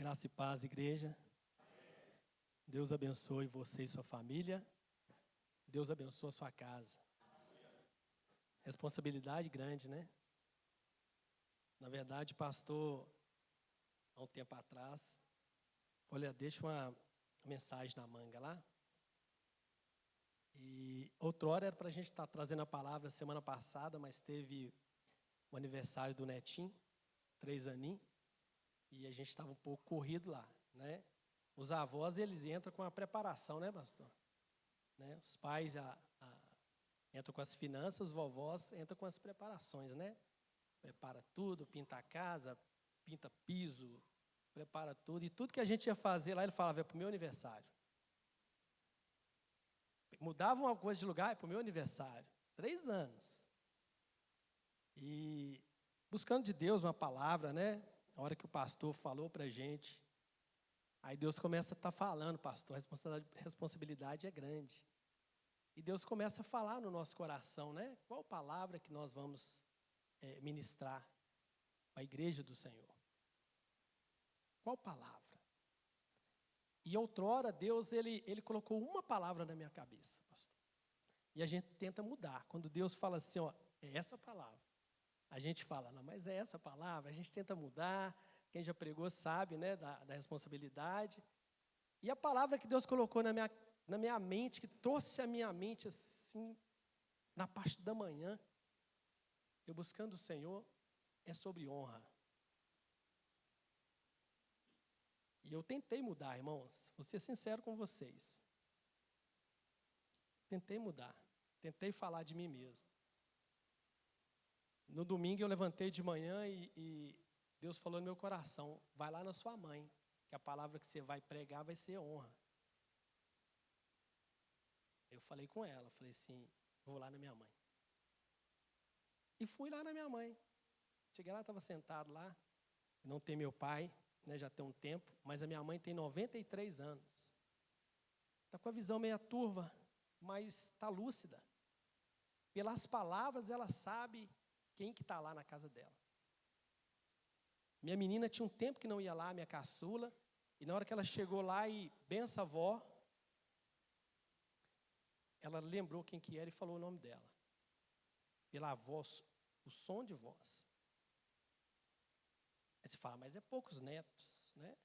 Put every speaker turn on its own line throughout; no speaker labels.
Graça e paz, igreja. Deus abençoe você e sua família. Deus abençoe a sua casa. Responsabilidade grande, né? Na verdade, pastor, há um tempo atrás, olha, deixa uma mensagem na manga lá. E outrora era para a gente estar trazendo a palavra semana passada, mas teve o aniversário do netinho, 3 aninhos, e a gente estava um pouco corrido lá, né? Os avós, eles entram com a preparação, né, pastor? Né? Os pais entram com as finanças, os vovós entram com as preparações, né? Prepara tudo, pinta a casa, pinta piso, prepara tudo. E tudo que a gente ia fazer lá, ele falava, é para o meu aniversário. Mudavam alguma coisa de lugar, é para o meu aniversário. 3 anos. E buscando de Deus uma palavra, né? A hora que o pastor falou para a gente, aí Deus começa a estar falando, pastor, a responsabilidade é grande. E Deus começa a falar no nosso coração, né? Qual palavra que nós vamos ministrar para a igreja do Senhor? Qual palavra? E outrora, Deus, ele colocou uma palavra na minha cabeça, pastor. E a gente tenta mudar. Quando Deus fala assim, ó, é essa palavra. A gente fala, não, mas é essa palavra. A gente tenta mudar. Quem já pregou sabe, né, da responsabilidade. E a palavra que Deus colocou na minha mente, que trouxe a minha mente assim, na parte da manhã, eu buscando o Senhor, é sobre honra. E eu tentei mudar, irmãos, vou ser sincero com vocês. Tentei mudar, tentei falar de mim mesmo. No domingo eu levantei de manhã e Deus falou no meu coração, vai lá na sua mãe, que a palavra que você vai pregar vai ser honra. Eu falei com ela, falei assim, vou lá na minha mãe. E fui lá na minha mãe. Cheguei lá, estava sentado lá, não tem meu pai, né, já tem um tempo, mas a minha mãe tem 93 anos. Está com a visão meia turva, mas está lúcida. Pelas palavras, ela sabe quem que está lá na casa dela. Minha menina tinha um tempo que não ia lá, minha caçula, e na hora que ela chegou lá e benção avó, ela lembrou quem que era e falou o nome dela. Pela voz, o som de voz. Aí você fala, mas é poucos netos, né?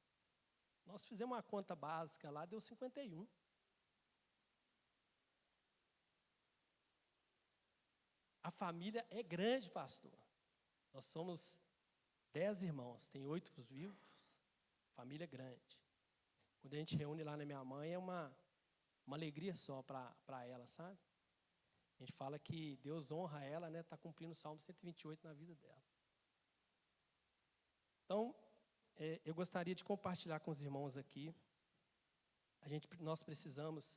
Nós fizemos uma conta básica lá, deu 51. A família é grande, pastor. Nós somos 10 irmãos, tem 8 vivos, família grande. Quando a gente reúne lá na minha mãe, é uma alegria só para ela, sabe? A gente fala que Deus honra ela, né? Está cumprindo o Salmo 128 na vida dela. Então, eu gostaria de compartilhar com os irmãos aqui. Nós precisamos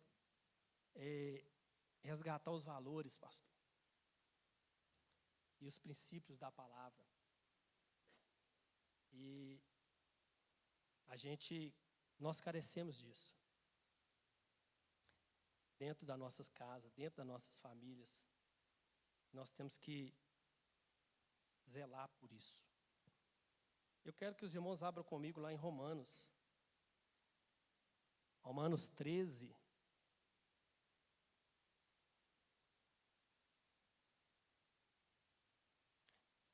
resgatar os valores, pastor. E os princípios da palavra. E nós carecemos disso. Dentro das nossas casas, dentro das nossas famílias. Nós temos que zelar por isso. Eu quero que os irmãos abram comigo lá em Romanos. Romanos 13.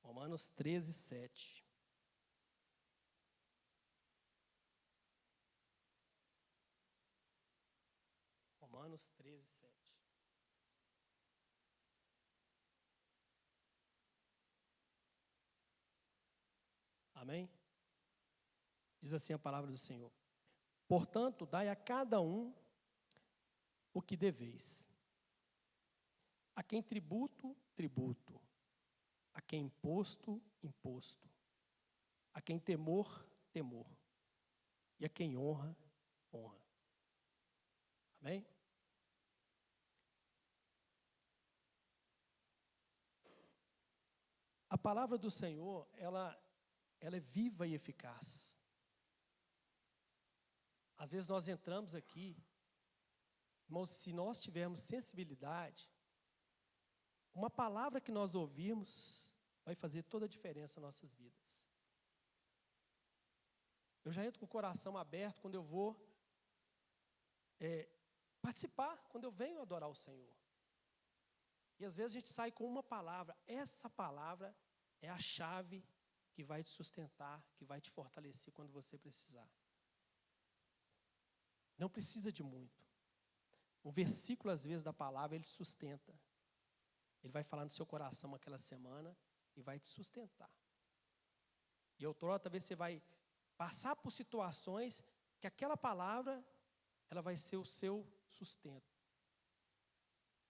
Romanos 13, 7. Romanos 13, 7. Amém? Diz assim a palavra do Senhor. Portanto, dai a cada um o que deveis. A quem tributo, tributo. A quem imposto, imposto. A quem temor, temor. E a quem honra, honra. Amém? A palavra do Senhor, ela é viva e eficaz. Às vezes nós entramos aqui, irmãos, se nós tivermos sensibilidade, uma palavra que nós ouvirmos vai fazer toda a diferença nas nossas vidas. Eu já entro com o coração aberto quando eu vou participar, quando eu venho adorar o Senhor. E às vezes a gente sai com uma palavra. Essa palavra é a chave que vai te sustentar, que vai te fortalecer quando você precisar. Não precisa de muito. Um versículo, às vezes, da palavra, ele te sustenta. Ele vai falar no seu coração aquela semana e vai te sustentar. E outrora, talvez você vai passar por situações que aquela palavra, ela vai ser o seu sustento.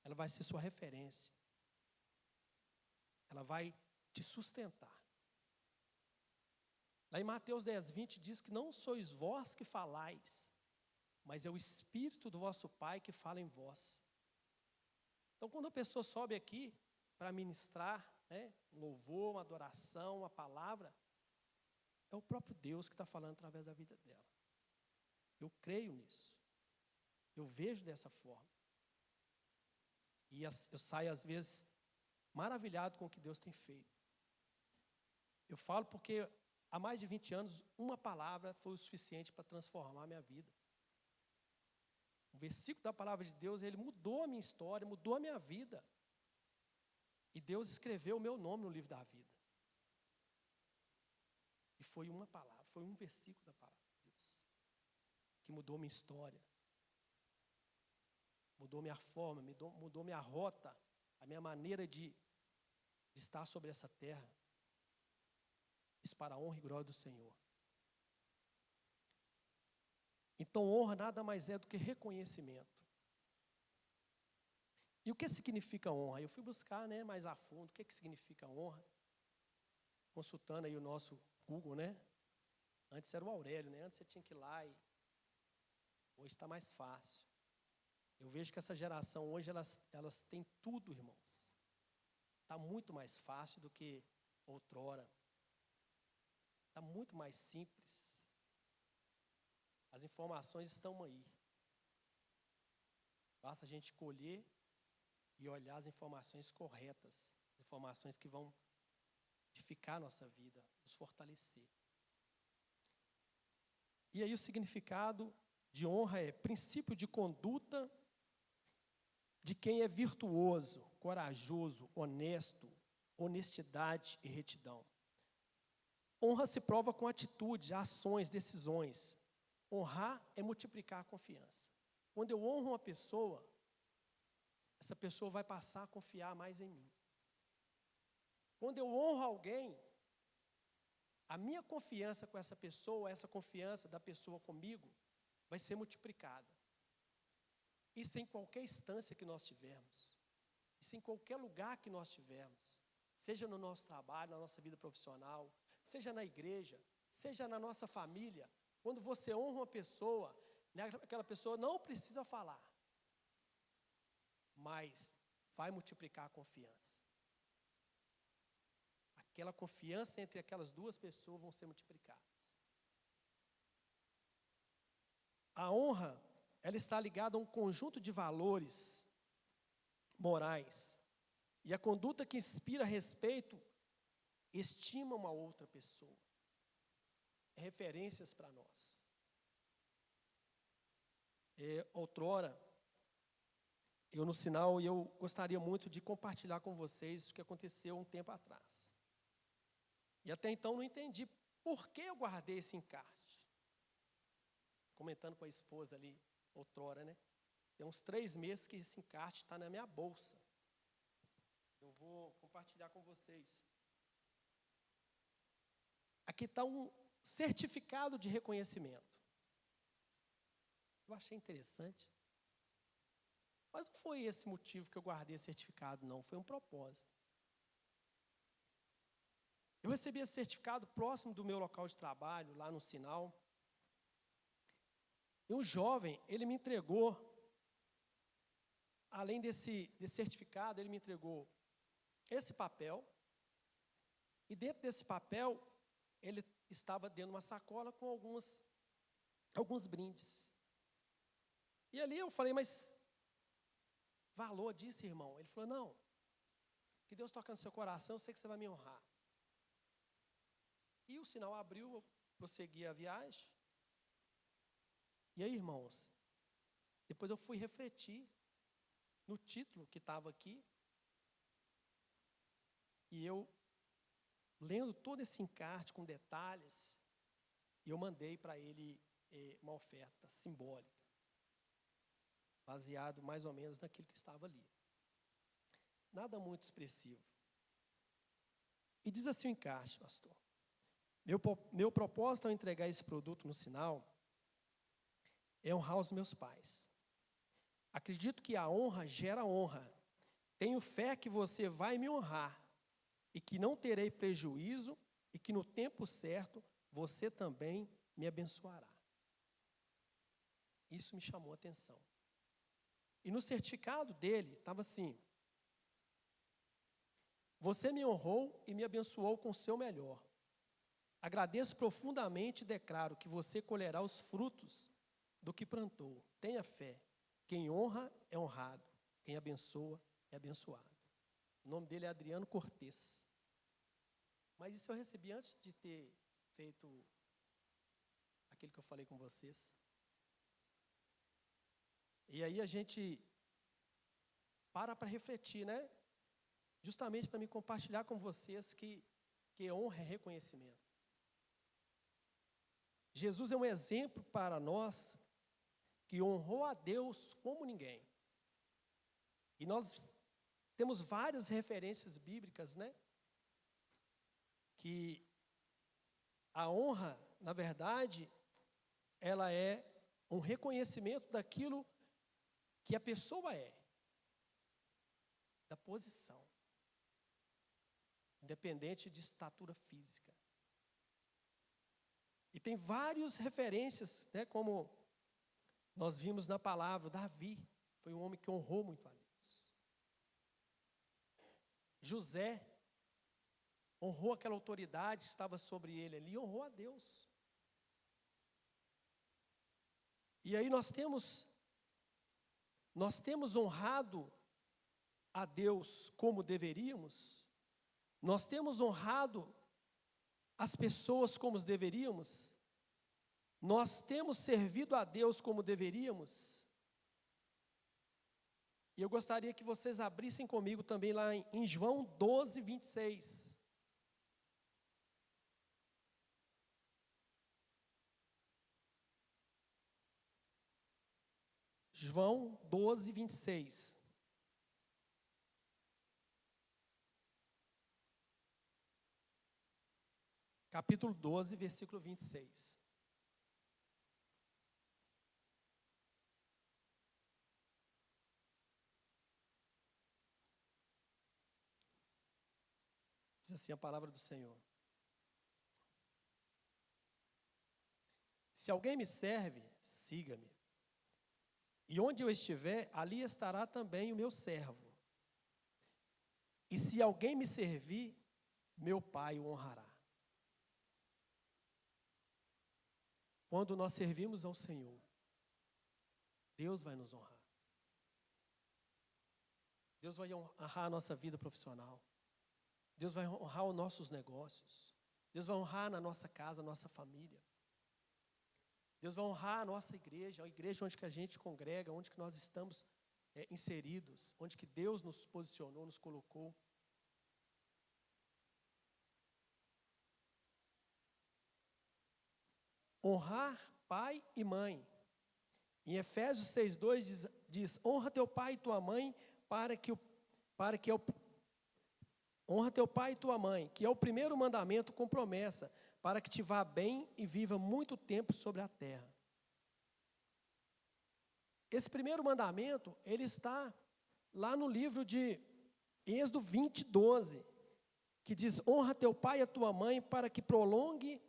Ela vai ser sua referência. Ela vai te sustentar. Lá em Mateus 10:20 diz que não sois vós que falais, mas é o Espírito do vosso Pai que fala em vós. Então, quando a pessoa sobe aqui para ministrar, um louvor, uma adoração, uma palavra, é o próprio Deus que está falando através da vida dela. Eu creio nisso. Eu vejo dessa forma. E eu saio, às vezes, maravilhado com o que Deus tem feito. Eu falo porque há mais de 20 anos, uma palavra foi o suficiente para transformar a minha vida. O versículo da palavra de Deus, ele mudou a minha história, mudou a minha vida. E Deus escreveu o meu nome no livro da vida. E foi uma palavra, foi um versículo da palavra de Deus que mudou minha história. Mudou minha forma, mudou minha rota, a minha maneira de estar sobre essa terra. Isso para a honra e glória do Senhor. Então, honra nada mais é do que reconhecimento. E o que significa honra? Eu fui buscar, mais a fundo o que significa honra. Consultando aí o nosso Google, Antes era o Aurélio, Antes você tinha que ir lá e hoje está mais fácil. Eu vejo que essa geração hoje, elas têm tudo, irmãos. Está muito mais fácil do que outrora. Está muito mais simples. As informações estão aí. Basta a gente colher e olhar as informações corretas. As informações que vão edificar a nossa vida, nos fortalecer. E aí o significado de honra é princípio de conduta de quem é virtuoso, corajoso, honesto, honestidade e retidão. Honra se prova com atitudes, ações, decisões. Honrar é multiplicar a confiança. Quando eu honro uma pessoa, essa pessoa vai passar a confiar mais em mim. Quando eu honro alguém, a minha confiança com essa pessoa, essa confiança da pessoa comigo, vai ser multiplicada. Isso em qualquer instância que nós tivermos. Isso em qualquer lugar que nós tivermos. Seja no nosso trabalho, na nossa vida profissional, seja na igreja, seja na nossa família. Quando você honra uma pessoa, aquela pessoa não precisa falar, mas vai multiplicar a confiança. Aquela confiança entre aquelas duas pessoas vão ser multiplicadas. A honra, ela está ligada a um conjunto de valores morais. E a conduta que inspira respeito, estima uma outra pessoa. É referências para nós. Outrora, eu no sinal, eu gostaria muito de compartilhar com vocês o que aconteceu um tempo atrás. E até então não entendi por que eu guardei esse encarte. Comentando com a esposa ali, outrora, Tem uns 3 meses que esse encarte está na minha bolsa. Eu vou compartilhar com vocês. Aqui está um certificado de reconhecimento. Eu achei interessante. Mas não foi esse motivo que eu guardei esse certificado, não. Foi um propósito. Eu recebi esse certificado próximo do meu local de trabalho, lá no sinal. E um jovem, ele me entregou, além desse certificado, ele me entregou esse papel. E dentro desse papel, ele estava dentro de uma sacola com alguns brindes. E ali eu falei, mas valor disso, irmão? Ele falou, não, que Deus toca no seu coração, eu sei que você vai me honrar. E o sinal abriu, eu prosseguir a viagem. E aí, irmãos, depois eu fui refletir no título que estava aqui. E eu, lendo todo esse encarte com detalhes, eu mandei para ele uma oferta simbólica, baseado mais ou menos naquilo que estava ali. Nada muito expressivo. E diz assim o encarte, pastor. Meu propósito ao entregar esse produto no sinal é honrar os meus pais. Acredito que a honra gera honra. Tenho fé que você vai me honrar e que não terei prejuízo e que no tempo certo você também me abençoará. Isso me chamou a atenção. E no certificado dele estava assim: você me honrou e me abençoou com o seu melhor. Agradeço profundamente e declaro que você colherá os frutos do que plantou. Tenha fé. Quem honra é honrado. Quem abençoa é abençoado. O nome dele é Adriano Cortez. Mas isso eu recebi antes de ter feito aquilo que eu falei com vocês. E aí a gente para refletir, né? Justamente para me compartilhar com vocês que honra é reconhecimento. Jesus é um exemplo para nós que honrou a Deus como ninguém. E nós temos várias referências bíblicas, né? Que a honra, na verdade, ela é um reconhecimento daquilo que a pessoa é, da posição, independente de estatura física. E tem várias referências, né, como nós vimos na palavra. Davi foi um homem que honrou muito a Deus. José honrou aquela autoridade que estava sobre ele ali, honrou a Deus. E aí nós temos honrado a Deus como deveríamos, nós temos honrado as pessoas como deveríamos, nós temos servido a Deus como deveríamos. E eu gostaria que vocês abrissem comigo também lá em João 12, 26. João 12, 26. Capítulo 12, versículo 26. Diz assim a palavra do Senhor: se alguém me serve, siga-me. E onde eu estiver, ali estará também o meu servo. E se alguém me servir, meu Pai o honrará. Quando nós servimos ao Senhor, Deus vai nos honrar. Deus vai honrar a nossa vida profissional. Deus vai honrar os nossos negócios. Deus vai honrar na nossa casa, a nossa família. Deus vai honrar a nossa igreja, a igreja onde que a gente congrega, onde que nós estamos inseridos, onde que Deus nos posicionou, nos colocou. Honrar pai e mãe. Em Efésios 6:2 diz: honra teu pai e tua mãe, honra teu pai e tua mãe, que é o primeiro mandamento com promessa, para que te vá bem e viva muito tempo sobre a terra. Esse primeiro mandamento, ele está lá no livro de Êxodo 20:12, que diz: honra teu pai e a tua mãe, para que prolongue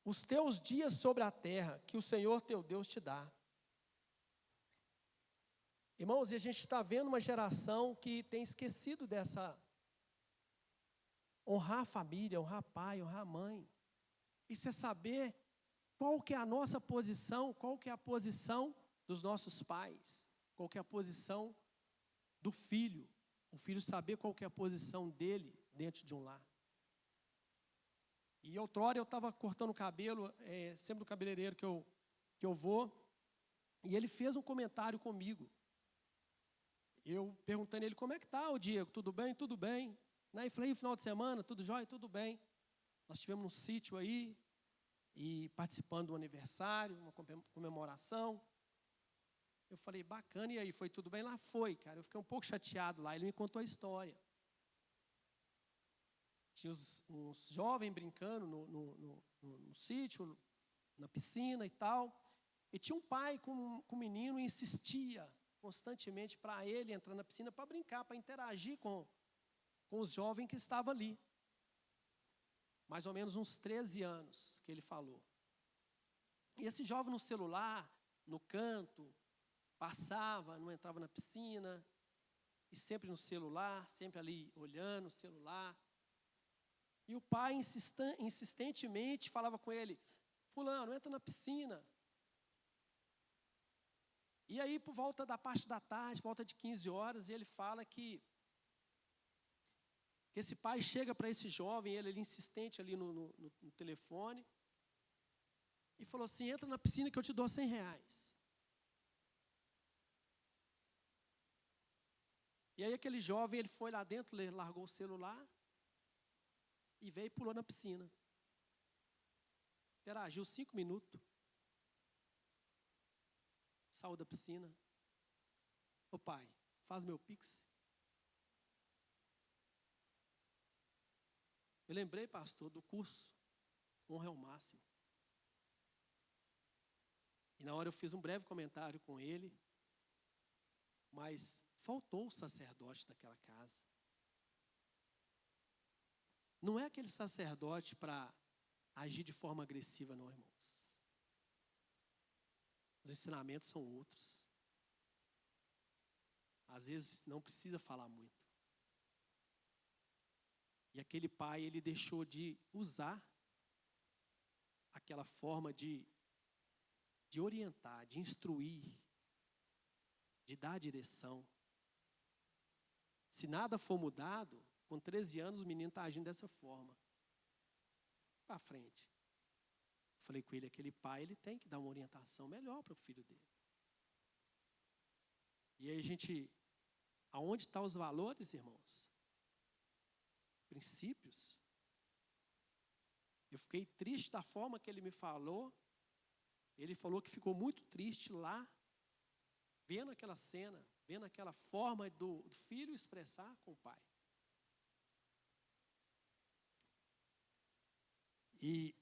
os teus dias sobre a terra, que o Senhor teu Deus te dá. Irmãos, e a gente está vendo uma geração que tem esquecido dessa honrar a família, honrar pai, honrar mãe. Isso é saber qual que é a nossa posição, qual que é a posição dos nossos pais, qual que é a posição do filho. O filho saber qual que é a posição dele dentro de um lar. E outrora eu estava cortando o cabelo, sempre no cabeleireiro que eu vou, e ele fez um comentário comigo. Eu perguntando a ele, como é que tá, ô Diego? Tudo bem? Tudo bem. Né? E falei, final de semana, tudo jóia? Tudo bem. Nós tivemos um sítio aí, e participando do aniversário, uma comemoração. Eu falei, bacana, e aí, foi tudo bem? Lá foi, cara. Eu fiquei um pouco chateado lá, ele me contou a história. Tinha uns jovens brincando no sítio, na piscina e tal. E tinha um pai com um menino e insistia constantemente para ele entrar na piscina para brincar, para interagir com os jovens que estavam ali. Mais ou menos uns 13 anos que ele falou. E esse jovem no celular, no canto, passava, não entrava na piscina, e sempre no celular, sempre ali olhando o celular. E o pai insistentemente falava com ele, fulano, entra na piscina. E aí, por volta da parte da tarde, por volta de 15 horas, ele fala que esse pai chega para esse jovem, ele insistente ali no telefone, e falou assim, entra na piscina que eu te dou R$100. E aí aquele jovem, ele foi lá dentro, ele largou o celular, e veio e pulou na piscina. Interagiu 5 minutos. Saiu da piscina. Ô pai, faz meu pix. Eu lembrei, pastor, do curso Honra ao Máximo. E na hora eu fiz um breve comentário com ele, mas faltou o sacerdote daquela casa. Não é aquele sacerdote para agir de forma agressiva, não, irmãos. Os ensinamentos são outros. Às vezes não precisa falar muito. E aquele pai, ele deixou de usar aquela forma de orientar, de instruir, de dar direção. Se nada for mudado, com 13 anos o menino está agindo dessa forma. Para frente. Falei com ele, aquele pai, ele tem que dar uma orientação melhor para o filho dele. E aí a gente, aonde estão os valores, irmãos? Princípios. Eu fiquei triste da forma que ele me falou. Ele falou que ficou muito triste lá, vendo aquela cena, vendo aquela forma do filho expressar com o pai. E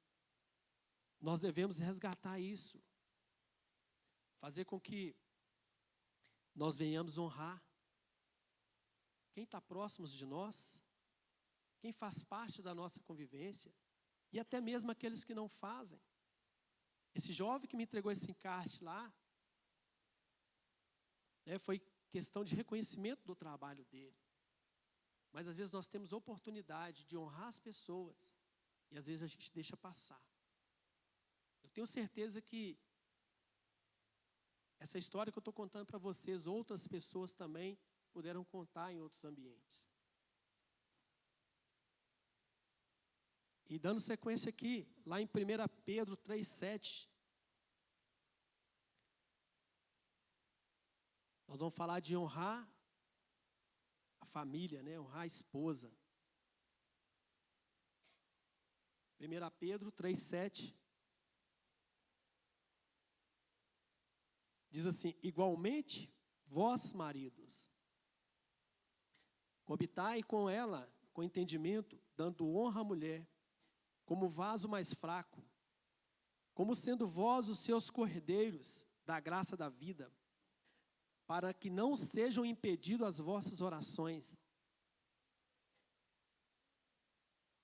nós devemos resgatar isso, fazer com que nós venhamos honrar quem está próximo de nós, quem faz parte da nossa convivência, e até mesmo aqueles que não fazem. Esse jovem que me entregou esse encarte lá, foi questão de reconhecimento do trabalho dele. Mas às vezes nós temos oportunidade de honrar as pessoas, e às vezes a gente deixa passar. Eu tenho certeza que essa história que eu estou contando para vocês, outras pessoas também puderam contar em outros ambientes. E dando sequência aqui, lá em 1 Pedro 3,7, nós vamos falar de honrar a família, né? Honrar a esposa. 1 Pedro 3,7 diz assim, igualmente, vós maridos, coabitai com ela, com entendimento, dando honra à mulher, como vaso mais fraco, como sendo vós os seus cordeiros da graça da vida, para que não sejam impedidas as vossas orações.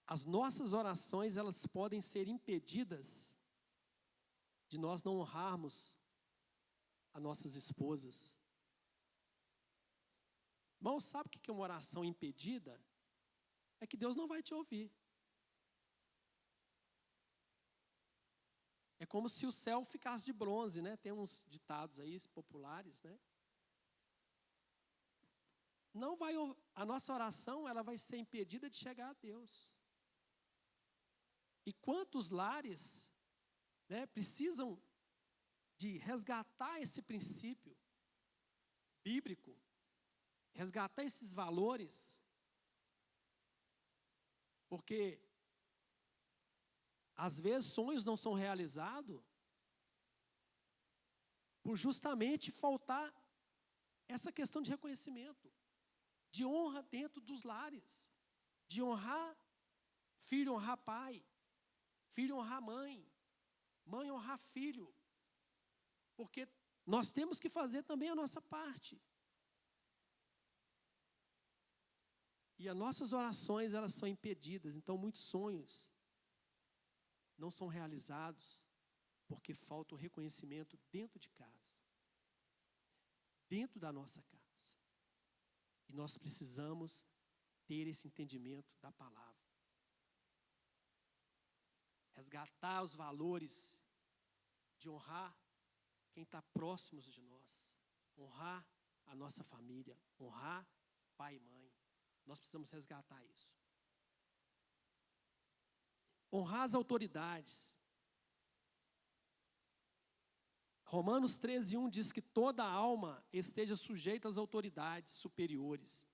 As nossas orações, elas podem ser impedidas de nós não honrarmos as nossas esposas. Irmão, sabe o que é uma oração impedida? É que Deus não vai te ouvir. É como se o céu ficasse de bronze, né? Tem uns ditados aí populares, né? Não vai, a nossa oração, ela vai ser impedida de chegar a Deus. E quantos lares, né, precisam de resgatar esse princípio bíblico, resgatar esses valores, porque às vezes sonhos não são realizados por justamente faltar essa questão de reconhecimento, de honra dentro dos lares, de honrar filho, honrar pai, filho honrar mãe, mãe honrar filho, porque nós temos que fazer também a nossa parte. E as nossas orações, elas são impedidas, então muitos sonhos não são realizados porque falta o reconhecimento dentro de casa, dentro da nossa casa. E nós precisamos ter esse entendimento da palavra. Resgatar os valores de honrar quem está próximo de nós, honrar a nossa família, honrar pai e mãe. Nós precisamos resgatar isso. Honrar as autoridades. Romanos 13:1 diz que toda alma esteja sujeita às autoridades superiores,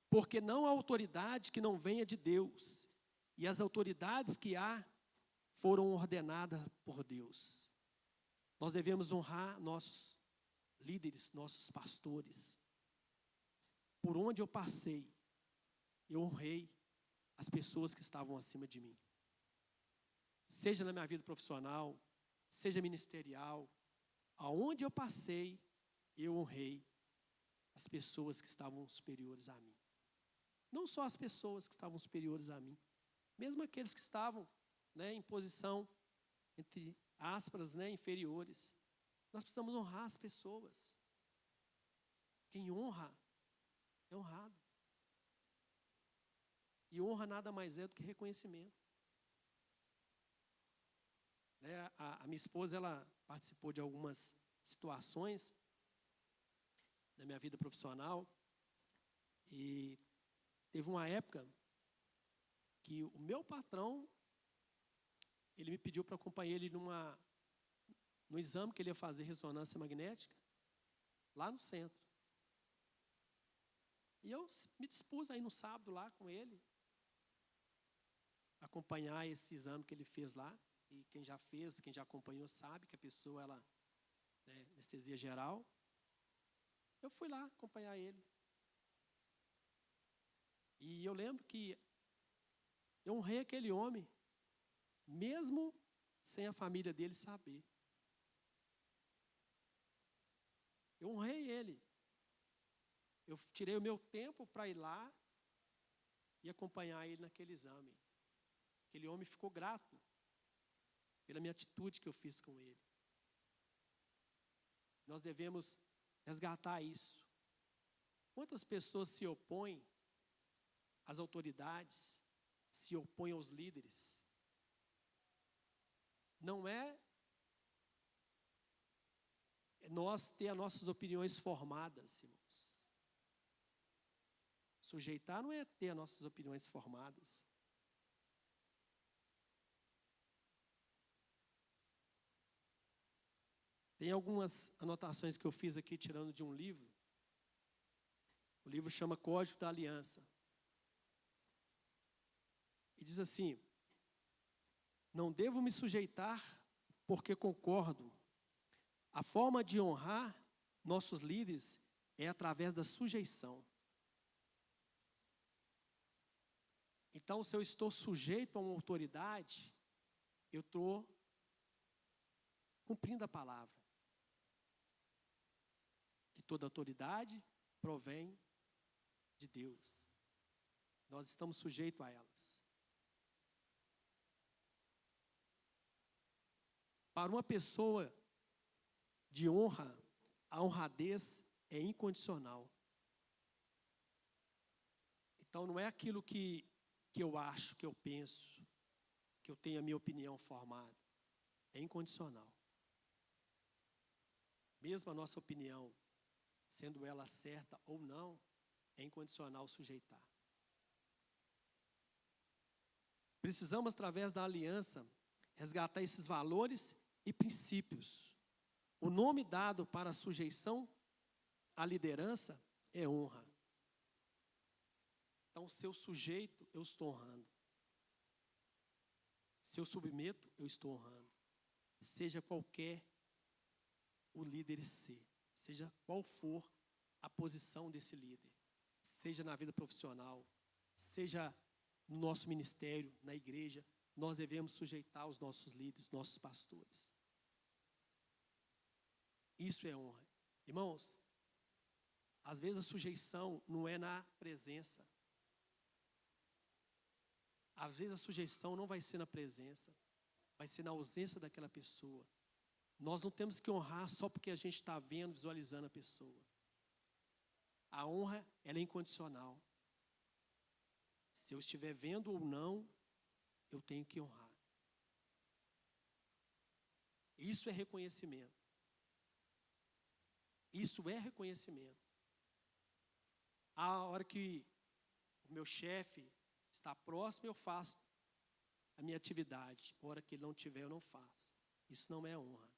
porque não há autoridade que não venha de Deus, e as autoridades que há foram ordenadas por Deus. Nós devemos honrar nossos líderes, nossos pastores. Por onde eu passei, eu honrei as pessoas que estavam acima de mim. Seja na minha vida profissional, seja ministerial, aonde eu passei, eu honrei as pessoas que estavam superiores a mim. Não só as pessoas que estavam superiores a mim, mesmo aqueles que estavam, né, em posição, entre aspas, né, inferiores. Nós precisamos honrar as pessoas. Quem honra é honrado. E honra nada mais é do que reconhecimento. Né, a minha esposa, ela participou de algumas situações na minha vida profissional, e teve uma época que o meu patrão, ele me pediu para acompanhar ele no exame que ele ia fazer, ressonância magnética, lá no centro. E eu me dispus aí no sábado lá com ele, acompanhar esse exame que ele fez lá. E quem já fez, quem já acompanhou, sabe que a pessoa, ela, né, anestesia geral. Eu fui lá acompanhar ele. E eu lembro que eu honrei aquele homem, mesmo sem a família dele saber. Eu honrei ele. Eu tirei o meu tempo para ir lá e acompanhar ele naquele exame. Aquele homem ficou grato pela minha atitude que eu fiz com ele. Nós devemos resgatar isso. Quantas pessoas se opõem às autoridades, se opõem aos líderes? Não é nós ter as nossas opiniões formadas, irmãos. Sujeitar não é ter as nossas opiniões formadas. Tem algumas anotações que eu fiz aqui, tirando de um livro. O livro chama Código da Aliança. E diz assim: não devo me sujeitar porque concordo. A forma de honrar nossos líderes é através da sujeição. Então, se eu estou sujeito a uma autoridade, eu estou cumprindo a palavra. Que toda autoridade provém de Deus. Nós estamos sujeitos a elas. Para uma pessoa de honra, a honradez é incondicional. Então, não é aquilo que eu acho, que eu penso, que eu tenho a minha opinião formada. É incondicional. Mesmo a nossa opinião, sendo ela certa ou não, é incondicional sujeitar. Precisamos, através da aliança, resgatar esses valores e princípios. O nome dado para a sujeição à liderança é honra. Então, se eu sujeito, eu estou honrando. Se eu submeto, eu estou honrando. Seja qualquer o líder ser, seja qual for a posição desse líder, seja na vida profissional, seja no nosso ministério, na igreja, nós devemos sujeitar os nossos líderes, nossos pastores. Isso é honra. Irmãos, às vezes a sujeição não é na presença. Às vezes a sujeição não vai ser na presença, vai ser na ausência daquela pessoa. Nós não temos que honrar só porque a gente está vendo, visualizando a pessoa. A honra, ela é incondicional. Se eu estiver vendo ou não, eu tenho que honrar. Isso é reconhecimento. Isso é reconhecimento. A hora que o meu chefe está próximo, eu faço a minha atividade. A hora que ele não estiver, eu não faço. Isso não é honra.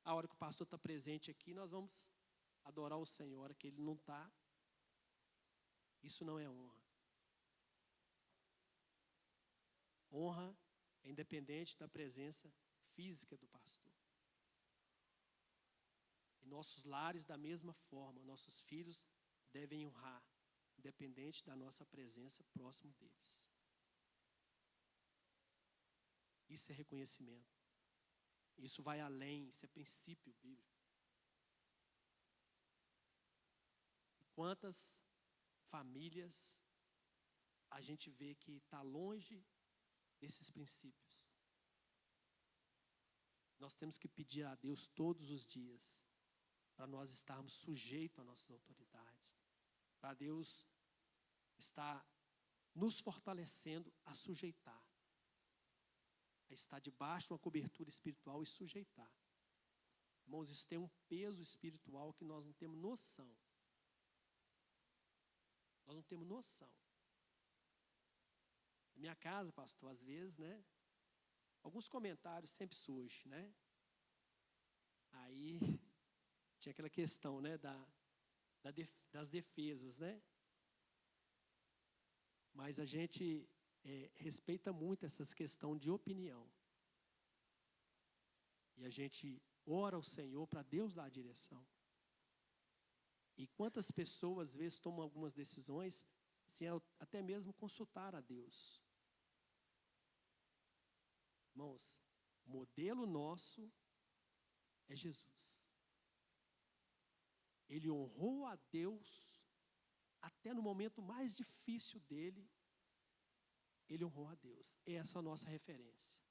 A hora que o pastor está presente aqui, nós vamos adorar o Senhor. A hora que ele não está, isso não é honra. Honra é independente da presença física do pastor. Em nossos lares, da mesma forma, nossos filhos devem honrar, independente da nossa presença próximo deles. Isso é reconhecimento. Isso vai além, isso é princípio bíblico. E quantas famílias a gente vê que está longe desses princípios? Nós temos que pedir a Deus todos os dias para nós estarmos sujeitos às nossas autoridades, para Deus estar nos fortalecendo a sujeitar, a estar debaixo de uma cobertura espiritual e sujeitar. Irmãos, isso tem um peso espiritual que nós não temos noção. Nós não temos noção. Na minha casa, pastor, às vezes, né? Alguns comentários sempre surgem, né? Aí tinha aquela questão, né? Das defesas, né? Mas a gente respeita muito essas questões de opinião. E a gente ora ao Senhor para Deus dar a direção. E quantas pessoas, às vezes, tomam algumas decisões sem até mesmo consultar a Deus. Irmãos, o modelo nosso é Jesus. Ele honrou a Deus até no momento mais difícil dele. Ele honrou a Deus. Essa é a nossa referência.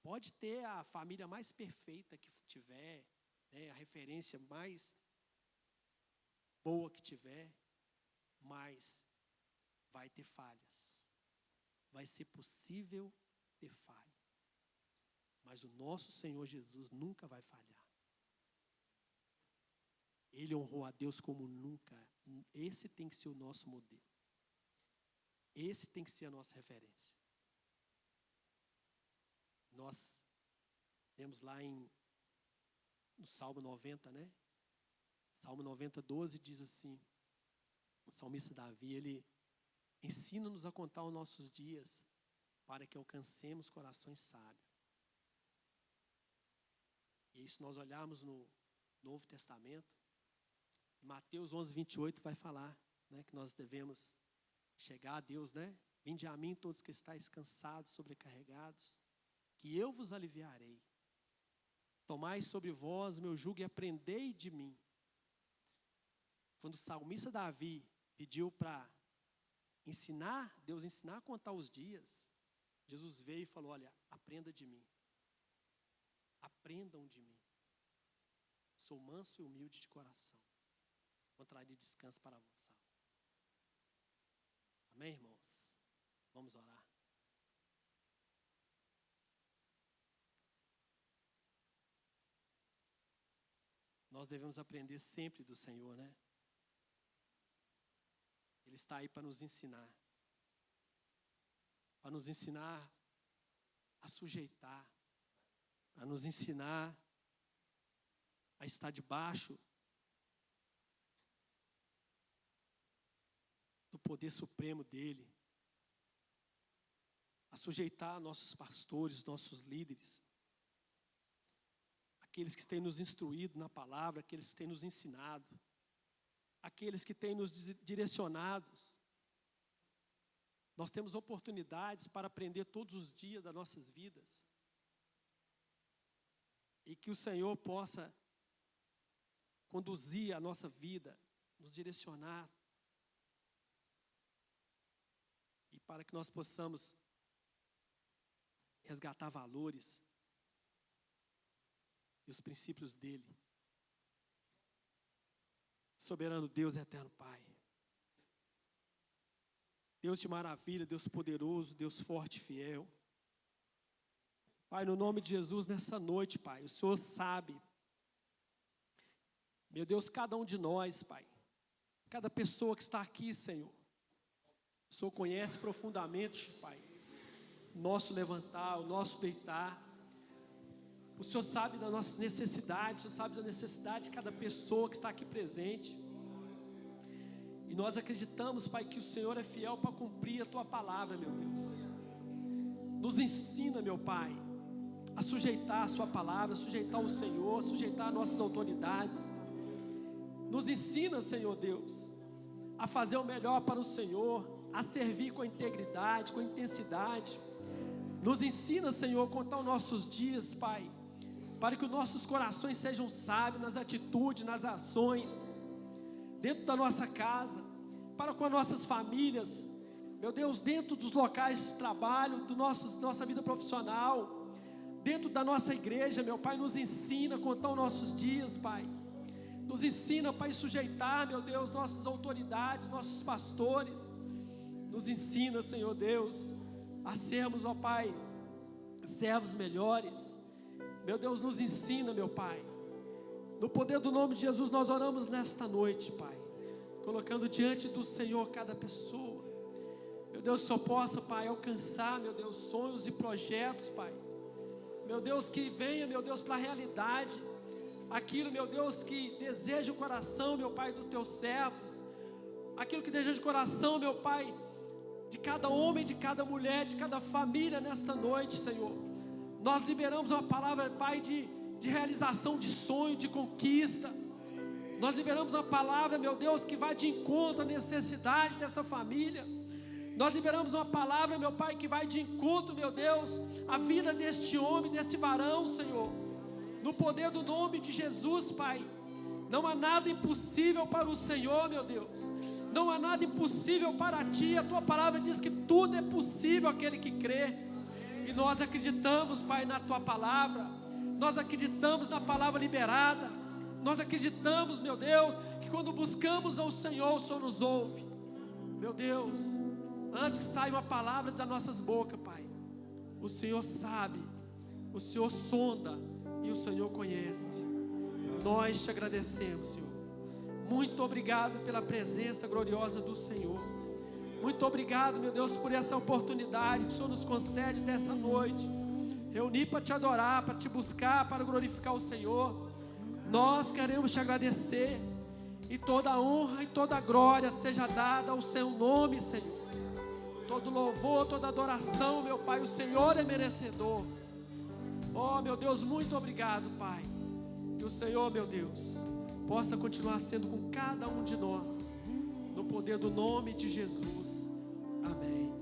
Pode ter a família mais perfeita que tiver, né, a referência mais boa que tiver, mas vai ter falhas. Vai ser possível ter falha. Mas o nosso Senhor Jesus nunca vai falhar. Ele honrou a Deus como nunca. Esse tem que ser o nosso modelo. Esse tem que ser a nossa referência. Nós temos lá no Salmo 90, né? Salmo 90, 12 diz assim, o salmista Davi, ele ensina-nos a contar os nossos dias para que alcancemos corações sábios. E isso nós olharmos no Novo Testamento, Mateus 11, 28 vai falar, né, que nós devemos chegar a Deus, né? Vinde a mim todos que estáis cansados, sobrecarregados, que eu vos aliviarei. Tomai sobre vós o meu jugo e aprendei de mim. Quando o salmista Davi pediu para ensinar, Deus ensinar a contar os dias, Jesus veio e falou, olha, aprenda de mim. Aprendam de mim. Sou manso e humilde de coração. Encontrarei descanso para a vossa alma. Amém, irmãos? Vamos orar. Nós devemos aprender sempre do Senhor, né? Ele está aí para nos ensinar. para nos ensinar a sujeitar, para nos ensinar a estar debaixo do poder supremo dele, a sujeitar nossos pastores, nossos líderes, aqueles que têm nos instruído na palavra, aqueles que têm nos ensinado, aqueles que têm nos direcionados. Nós temos oportunidades para aprender todos os dias das nossas vidas. E que o Senhor possa conduzir a nossa vida, nos direcionar. E para que nós possamos resgatar valores e os princípios dele. Soberano Deus, eterno Pai. Deus de maravilha, Deus poderoso, Deus forte e fiel. Pai, no nome de Jesus, nessa noite, Pai, o Senhor sabe, meu Deus, cada um de nós, Pai, cada pessoa que está aqui, Senhor, o Senhor conhece profundamente, Pai, o nosso levantar, o nosso deitar. O Senhor sabe das nossas necessidades, o Senhor sabe da necessidade de cada pessoa que está aqui presente. E nós acreditamos, Pai, que o Senhor é fiel para cumprir a Tua palavra, meu Deus. Nos ensina, meu Pai, a sujeitar a Sua palavra, a sujeitar o Senhor, a sujeitar nossas autoridades. Nos ensina, Senhor Deus, a fazer o melhor para o Senhor, a servir com integridade, com intensidade. Nos ensina, Senhor, a contar os nossos dias, Pai, para que os nossos corações sejam sábios nas atitudes, nas ações, dentro da nossa casa, para com as nossas famílias, meu Deus, dentro dos locais de trabalho, nossa vida profissional, dentro da nossa igreja, meu Pai, nos ensina a contar os nossos dias, Pai. Nos ensina, Pai, a sujeitar, meu Deus, nossas autoridades, nossos pastores. Nos ensina, Senhor Deus, a sermos, ó Pai, servos melhores. Meu Deus, nos ensina, meu Pai. No poder do nome de Jesus, nós oramos nesta noite, Pai, colocando diante do Senhor cada pessoa. Meu Deus, só possa, Pai, alcançar, meu Deus, sonhos e projetos, Pai. Meu Deus, que venha, meu Deus, para a realidade, aquilo, meu Deus, que deseja o coração, meu Pai, dos Teus servos, aquilo que deseja o coração, meu Pai, de cada homem, de cada mulher, de cada família nesta noite, Senhor. Nós liberamos uma palavra, Pai, de realização de sonho, de conquista. Nós liberamos uma palavra, meu Deus, que vai de encontro à necessidade dessa família. Nós liberamos uma palavra, meu Pai, que vai de encontro, meu Deus, à vida deste homem, desse varão, Senhor. No poder do nome de Jesus, Pai. Não há nada impossível para o Senhor, meu Deus. Não há nada impossível para Ti. A Tua palavra diz que tudo é possível àquele que crê. E nós acreditamos, Pai, na Tua palavra. Nós acreditamos na palavra liberada. Nós acreditamos, meu Deus, que quando buscamos ao Senhor, o Senhor nos ouve. Meu Deus, antes que saia uma palavra das nossas bocas, Pai, o Senhor sabe, o Senhor sonda e o Senhor conhece. Nós Te agradecemos, Senhor. Muito obrigado pela presença gloriosa do Senhor. Muito obrigado, meu Deus, por essa oportunidade que o Senhor nos concede dessa noite. Reunir para Te adorar, para Te buscar, para glorificar o Senhor. Nós queremos Te agradecer. E toda a honra e toda a glória seja dada ao Seu nome, Senhor. Todo louvor, toda adoração, meu Pai, o Senhor é merecedor. Oh, meu Deus, muito obrigado, Pai. Que o Senhor, meu Deus, possa continuar sendo com cada um de nós. No poder do nome de Jesus. Amém.